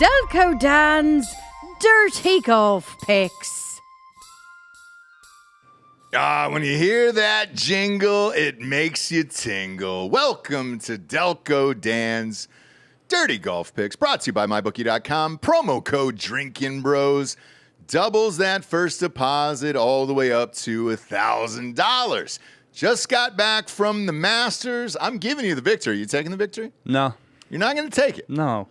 Delco Dan's Dirty Golf Picks. When you hear that jingle, it makes you tingle. Welcome to Delco Dan's Dirty Golf Picks, brought to you by MyBookie.com. Promo code Drinkin' Bros doubles that first deposit all the way up to $1,000. Just got back from the Masters. I'm giving you the victory. You taking the victory? No. You're not going to take it? No.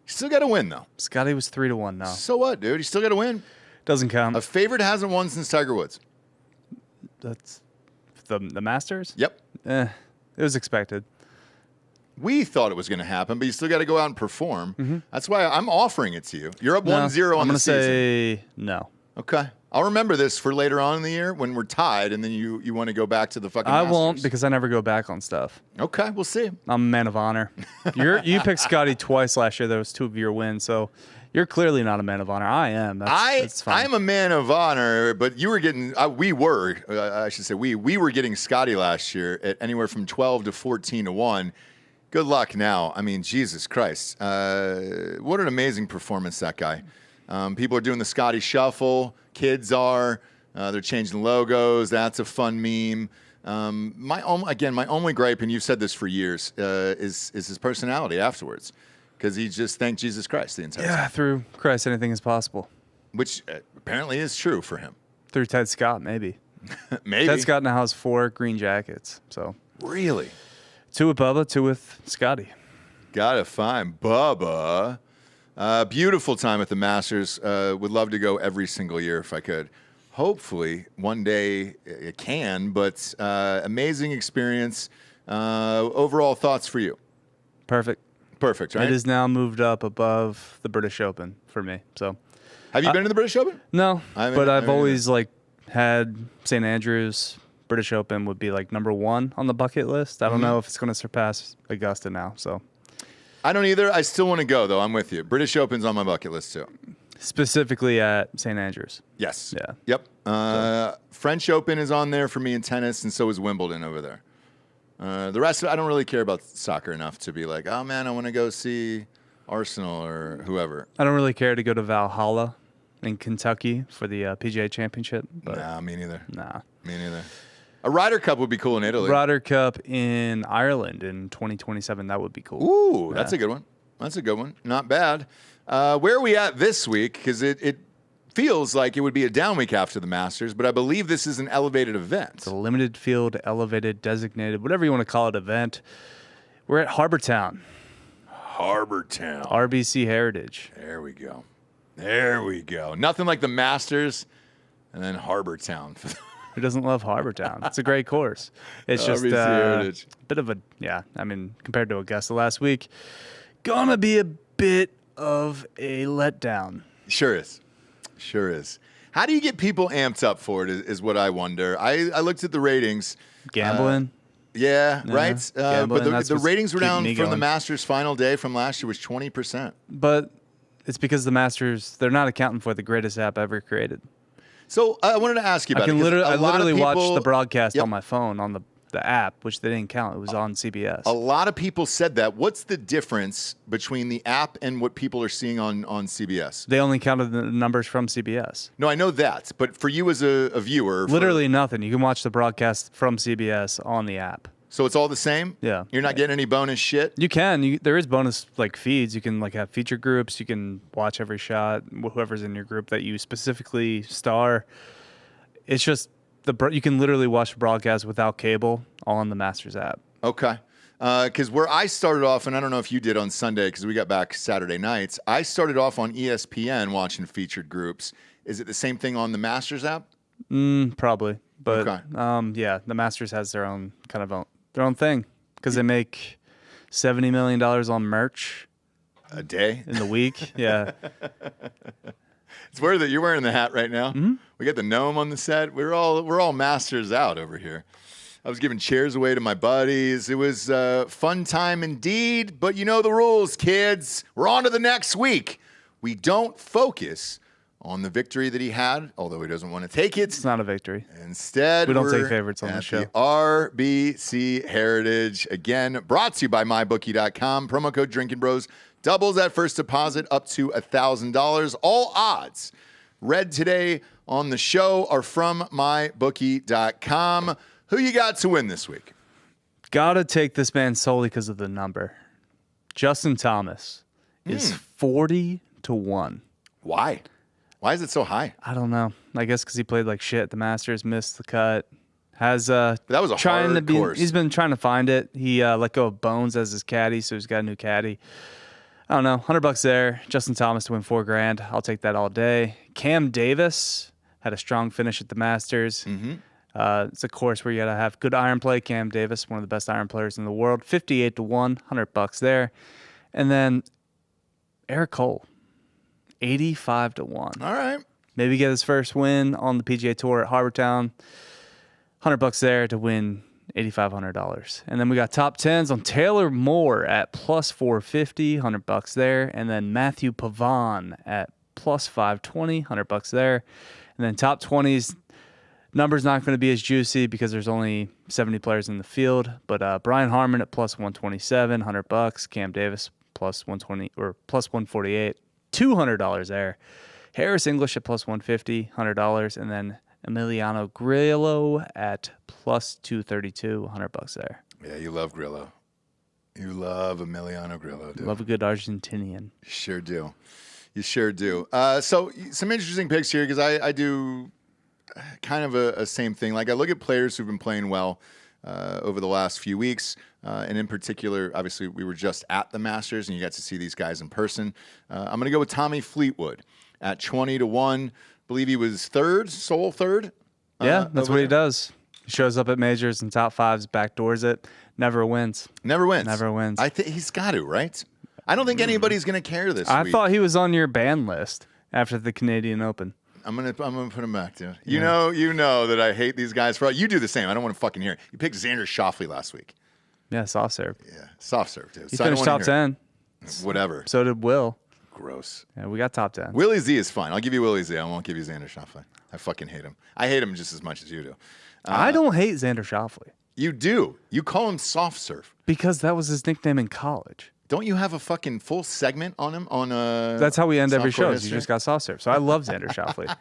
You still got to win, though. Scotty was 3-1 now. So what, dude? You still got to win. Doesn't count. A favorite hasn't won since Tiger Woods. That's the Masters? Yep. It was expected. We thought it was going to happen, but you still got to go out and perform. Mm-hmm. That's why I'm offering it to you. You're up 1-0 on the season. I'm going to say no. Okay. I'll remember this for later on in the year when we're tied, and then you want to go back to the fucking I Masters. won't, because I never go back on stuff. Okay, we'll see. I'm a man of honor. You picked Scotty twice last year. That was 2 of your wins, so you're clearly not a man of honor. I am. That's fine. I'm a man of honor, but you were getting we were getting Scotty last year at anywhere from 12 to 14 to 1. Good luck now. I mean, Jesus Christ. What an amazing performance, that guy. People are doing the Scotty Shuffle. Kids are. They're changing logos. That's a fun meme. My only gripe, and you've said this for years, is his personality afterwards. Because he just thanked Jesus Christ the entire time. Yeah, through Christ, anything is possible. Which apparently is true for him. Through Ted Scott, maybe. Maybe. Ted Scott now has 4 green jackets. So Really? 2 with Bubba, 2 with Scotty. Gotta find Bubba. Beautiful time at the Masters. Would love to go every single year if I could. Hopefully, one day it can, but amazing experience. Overall thoughts for you? Perfect. Perfect, right? It is now moved up above the British Open for me. So, have you been to the British Open? No, but I've always had St. Andrews. British Open would be like number 1 on the bucket list. I don't know if it's going to surpass Augusta now. So, I don't either. I still want to go though. I'm with you. British Open's on my bucket list too. Specifically at St. Andrews. Yes. Yeah. Yep. French Open is on there for me in tennis, and so is Wimbledon over there. The rest of it, I don't really care about soccer enough to be like, oh man, I want to go see Arsenal or whoever. I don't really care to go to Valhalla in Kentucky for the PGA Championship. But nah, me neither. Nah. Me neither. A Ryder Cup would be cool in Italy. Ryder Cup in Ireland in 2027, that would be cool. Ooh, that's a good one. That's a good one. Not bad. Where are we at this week? Because it feels like it would be a down week after the Masters, but I believe this is an elevated event. It's a limited field, elevated, designated, whatever you want to call it, event. We're at Harbour Town. Harbour Town. RBC Heritage. There we go. There we go. Nothing like the Masters and then Harbour Town. Who doesn't love Harbour Town? It's a great course. It's just a bit of a, compared to Augusta last week, gonna be a bit of a letdown. Sure is. Sure is. How do you get people amped up for it is what I wonder. I looked at the ratings. Gambling. Right? But the ratings were down from the Masters final day from last year was 20%. But it's because the Masters, they're not accounting for the greatest app ever created. So I wanted to ask you about I literally people watched the broadcast on my phone on the app, which they didn't count. It was on CBS. A lot of people said that. What's the difference between the app and what people are seeing on CBS? They only counted the numbers from CBS. No, I know that. But for you as a viewer... Literally nothing. You can watch the broadcast from CBS on the app. So it's all the same? Yeah. You're not getting any bonus shit? You can. There is bonus feeds. You can have feature groups. You can watch every shot, whoever's in your group that you specifically star. It's just... you can literally watch the broadcast without cable on the Masters app. Okay. Because where I started off, and I don't know if you did on Sunday because we got back Saturday nights, I started off on ESPN watching featured groups. Is it the same thing on the Masters app? Probably. But, okay. The Masters has their own their own thing because they make $70 million on merch. A day? In the week, yeah. It's weird that you're wearing the hat right now. Mm-hmm. We got the gnome on the set. We're all Masters out over here. I was giving chairs away to my buddies. It was a fun time indeed, but you know the rules, kids. We're on to the next week. We don't focus on the victory that he had, although he doesn't want to take it. It's not a victory. Instead, we don't take favorites on the show. The RBC Heritage, again, brought to you by MyBookie.com. Promo code Drinkin' Bros doubles that first deposit up to $1,000. All odds read today on the show are from mybookie.com. Who you got to win this week? Gotta take this man solely because of the number. Justin Thomas is 40-1. Why? Why is it so high? I don't know. I guess because he played like shit at the Masters, missed the cut. That was a hard course. He's been trying to find it. He let go of Bones as his caddy, so he's got a new caddy. I don't know. $100 there. Justin Thomas to win $4,000. I'll take that all day. Cam Davis had a strong finish at the Masters. It's a course where you got to have good iron play. Cam Davis, one of the best iron players in the world. 58-1, $100 there. And then Eric Cole, 85-1. All right. Maybe get his first win on the PGA Tour at Harbour Town. $100 there to win $8,500. And then we got top tens on Taylor Moore at plus 450, $100 there. And then Matthew Pavon at plus 520, $100 there. And then top 20s, number's not going to be as juicy because there's only 70 players in the field. But Brian Harmon at plus 127, $100. Cam Davis plus 120 or plus 148, $200 there. Harris English at plus 150, $100. And then Emiliano Grillo at plus 232, $100 there. Yeah, you love Grillo. You love Emiliano Grillo, dude. Love a good Argentinian. You sure do. You sure do. So some interesting picks here because I do kind of a same thing. Like I look at players who've been playing well over the last few weeks. And in particular, obviously, we were just at the Masters, and you got to see these guys in person. I'm going to go with Tommy Fleetwood at 20-1. Believe he was sole third. Yeah, that's what he does. He shows up at majors and top fives, backdoors it, never wins. Never wins. Never wins. I think he's got to, right? I don't think anybody's going to care this week. I thought he was on your ban list after the Canadian Open. I'm gonna put him back, dude. You know that I hate these guys for. You do the same. I don't want to fucking hear it. You picked Xander Schauffele last week. Yeah, soft serve. Yeah, soft serve, dude. He finished top 10. Whatever. So did Will. Gross. Yeah, we got top 10. Willie Z is fine. I'll give you Willie Z. I won't give you Xander Schauffele. I fucking hate him. I hate him just as much as you do. I don't hate Xander Schauffele. You do. You call him soft serve. Because that was his nickname in college. Don't you have a fucking full segment on him? That's how we end every show. You just got soft serve. So I love Xander Schauffele.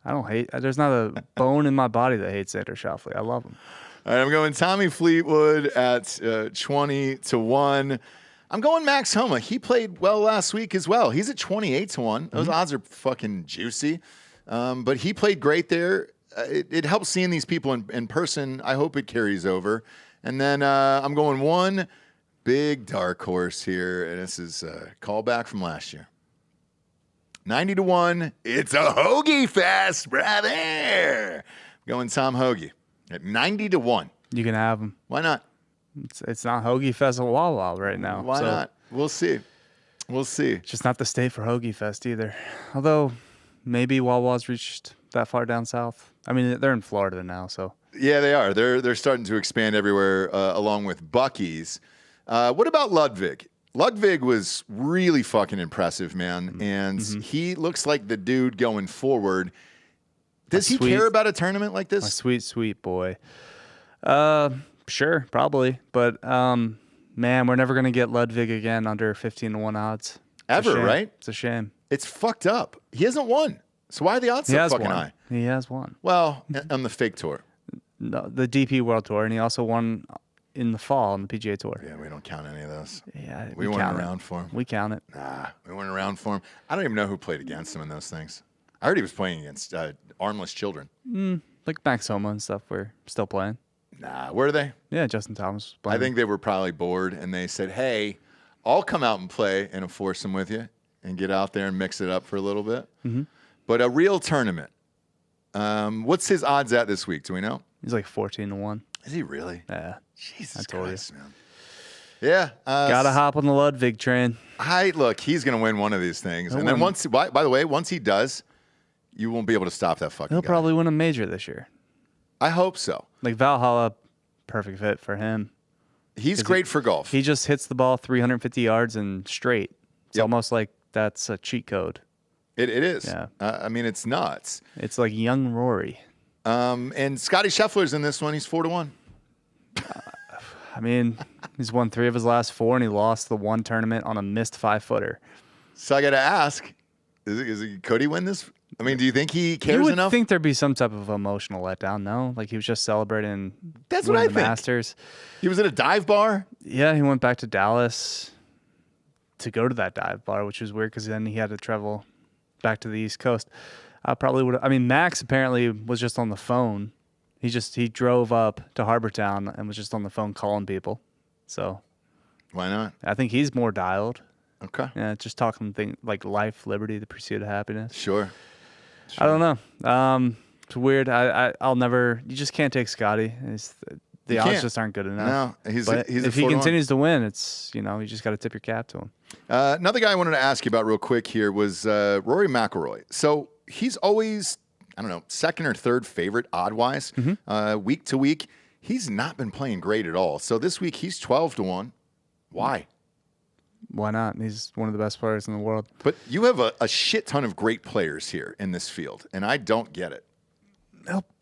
I don't hate. There's not a bone in my body that hates Xander Schauffele. I love him. All right, I'm going Tommy Fleetwood at 20-1. I'm going Max Homa. He played well last week as well. He's at 28-1. Those odds are fucking juicy. But he played great there. It helps seeing these people in person. I hope it carries over. And then I'm going one big dark horse here, and this is a callback from last year. 90-1. It's a hoagie fest, brother. Going Tom Hoagie at 90-1. You can have him. Why not? It's not Hoagie Fest at Wawa right now. Why not? We'll see. We'll see. It's just not the state for Hoagie Fest either. Although maybe Wawa's reached that far down south. I mean, they're in Florida now, so. Yeah, they are. They're starting to expand everywhere along with Buc-ee's. What about Ludwig? Ludwig was really fucking impressive, man. And he looks like the dude going forward. Does he care about a tournament like this? My sweet, sweet boy. Sure, probably. But, man, we're never going to get Ludwig again under 15-1 odds. Ever, right? It's a shame. It's fucked up. He hasn't won. So why are the odds so fucking high? He has won. Well, on the fake tour. No, the DP World Tour, and he also won in the fall on the PGA Tour. Yeah, we don't count any of those. Yeah, we weren't around for him. We count it. Nah, we weren't around for him. I don't even know who played against him in those things. I heard he was playing against armless children. Like Max Homa and stuff. We're still playing. Nah, were they? Yeah, Justin Thomas was playing. I think they were probably bored, and they said, hey, I'll come out and play in a foursome with you and get out there and mix it up for a little bit. But a real tournament, what's his odds at this week? Do we know? He's like 14-1. Is he really? Yeah. Jesus told Christ, man. Yeah. Gotta hop on the Ludwig train. Look, he's going to win one of these things. And then by the way, once he does, you won't be able to stop that fucking guy. He'll probably win a major this year. I hope so. Like Valhalla, perfect fit for him. He's great for golf. He just hits the ball 350 yards and straight. It's almost like that's a cheat code. It is. Yeah. I mean, it's nuts. It's like young Rory. And Scotty Scheffler's in this one. He's 4-1. I mean, he's won 3 of his last 4, and he lost the one tournament on a missed 5-footer. So I got to ask, could he win this? I mean, do you think he cares You would enough? think there'd be some type of emotional letdown, no? Like he was just celebrating That's what I winning the think. Masters. He was at a dive bar? Yeah, he went back to Dallas to go to that dive bar, which was weird because then he had to travel back to the East Coast. I probably would. I mean, Max apparently was just on the phone. He drove up to Harbour Town and was just on the phone calling people. So Why not? I think he's more dialed. Okay. Yeah, just talking like life, liberty, the pursuit of happiness. Sure. I don't know. It's weird. I'll never. You just can't take Scotty. The odds can't. just aren't good enough. No, he's But a if he 4-1. continues to win, it's you just got to tip your cap to him. Another guy I wanted to ask you about real quick here was Rory McIlroy. So he's always, I don't know, second or third favorite odd-wise, week to week. He's not been playing great at all. So this week he's 12-1. Why? Why not? He's one of the best players in the world. But you have a shit ton of great players here in this field, and I don't get it.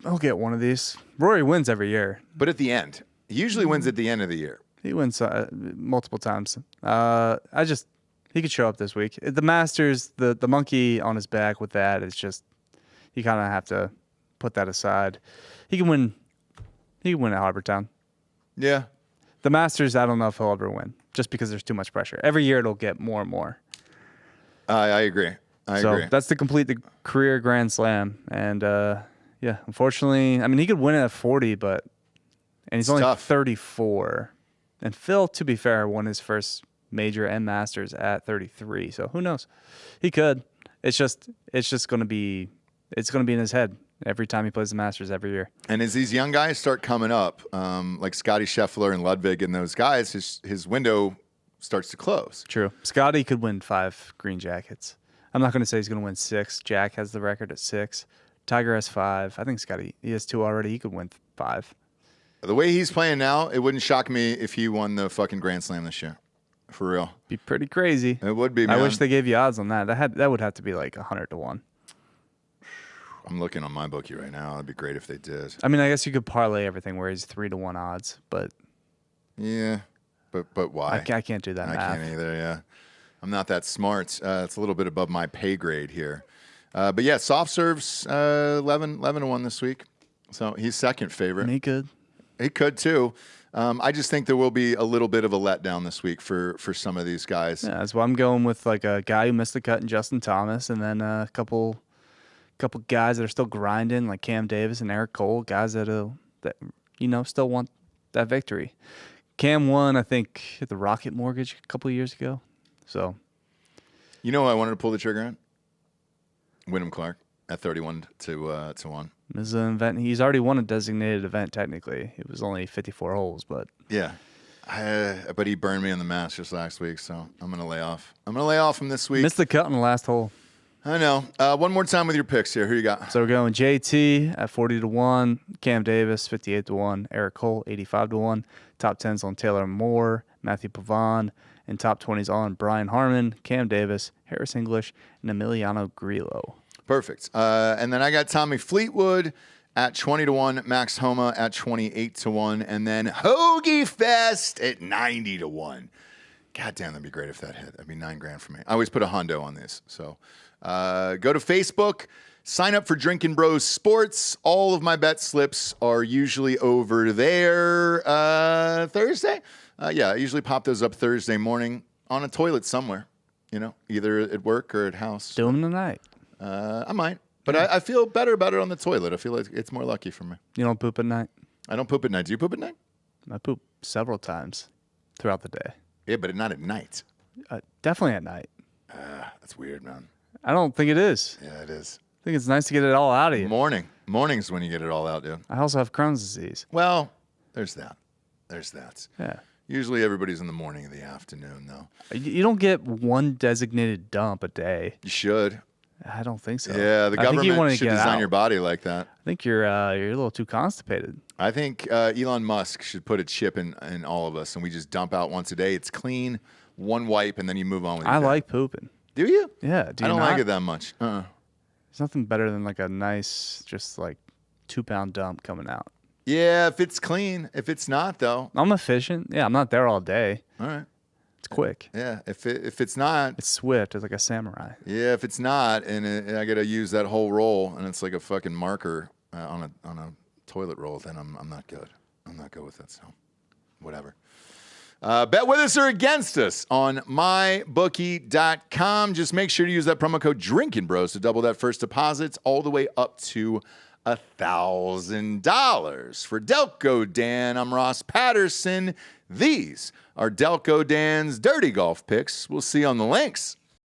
He'll get one of these. Rory wins every year. But at the end, he usually wins at the end of the year. He wins multiple times. He could show up this week. The Masters, the monkey on his back with that is just, you kind of have to put that aside. He can win. He can win at Harbour Town. Yeah. The Masters, I don't know if he'll ever win, just because there's too much pressure. Every year it'll get more and more. I agree. I agree. That's to complete the career Grand Slam. And yeah, unfortunately, I mean, he could win it at 40, and he's only tough. 34. And Phil, to be fair, won his first major and Masters at 33. So who knows? He could. It's just going to be in his head every time he plays the Masters every year. And as these young guys start coming up, like Scotty Scheffler and Ludwig and those guys, his window starts to close. True. Scotty could win 5 green jackets. I'm not going to say he's going to win 6. Jack has the record at 6. Tiger has 5. I think Scotty, he has 2 already. He could win 5. The way he's playing now, it wouldn't shock me if he won the fucking Grand Slam this year. For real. Be pretty crazy. It would be, man. I wish they gave you odds on that. That would have to be like 100-1. I'm looking on my bookie right now. It'd be great if they did. I mean, I guess you could parlay everything where he's 3-1 odds, but Yeah. But why? I can't do that I math. can't either, yeah. I'm not that smart. It's a little bit above my pay grade here. But yeah, soft serves 11-1 this week. So he's second favorite. And he could. He could too. I just think there will be a little bit of a letdown this week for some of these guys. Yeah, that's why I'm going with like a guy who missed the cut in Justin Thomas, and then a couple guys that are still grinding, like Cam Davis and Eric Cole, guys that still want that victory. Cam won, I think, at the Rocket Mortgage a couple of years ago. So, You know who I wanted to pull the trigger on? Wyndham Clark at 31-1. this is an event. He's already won a designated event. Technically, it was only 54 holes, but Yeah. But he burned me in the Masters last week, so I'm going to lay off. I'm going to lay off him this week. missed the cut on the last hole. I know. One more time with your picks here. Who you got? So we're going JT at 40-1, Cam Davis 58-1, Eric Cole 85-1. Top 10s on Taylor Moore, Matthew Pavon, and top 20s on Brian Harmon, Cam Davis, Harris English, and Emiliano Grillo. Perfect. And then I got Tommy Fleetwood at 20-1, Max Homa at 28-1, and then Hoagie Fest at 90-1. God damn, that'd be great if that hit. That'd be $9,000 for me. I always put a hundo on these. So go to Facebook, sign up for Drinkin' Bros Sports. All of my bet slips are usually over there Thursday. Yeah, I usually pop those up Thursday morning on a toilet somewhere, either at work or at house. Do them tonight. I might. But I feel better about it on the toilet. I feel like it's more lucky for me. You don't poop at night? I don't poop at night. Do you poop at night? I poop several times throughout the day. Yeah, but not at night. Definitely at night. That's weird, man. I don't think it is. Yeah, it is. I think it's nice to get it all out of you. Morning's when you get it all out, dude. I also have Crohn's disease. Well, there's that. Yeah. Usually everybody's in the morning or the afternoon, though. You don't get one designated dump a day. You should. I don't think so. Yeah, the I think you wanna government should get design out. your body like that. I think you're a little too constipated. I think Elon Musk should put a chip in all of us, and we just dump out once a day. It's clean, one wipe, and then you move on with your I day. like pooping. Do you? Yeah. Do I you don't not? like it that much. There's nothing better than like a nice, just like 2-pound dump coming out. Yeah, if it's clean. If it's not, though. I'm efficient. Yeah, I'm not there all day. All right. It's quick. Yeah, if it's not. It's swift. It's like a samurai. Yeah, if it's not, and I got to use that whole roll, and it's like a fucking marker on a toilet roll, then I'm not good. I'm not good with it, so whatever. Bet with us or against us on mybookie.com. Just make sure to use that promo code Drinking Bros to double that first deposits all the way up to $1,000. For Delco Dan, I'm Ross Patterson. These are Delco Dan's Dirty Golf Picks. We'll see you on the links.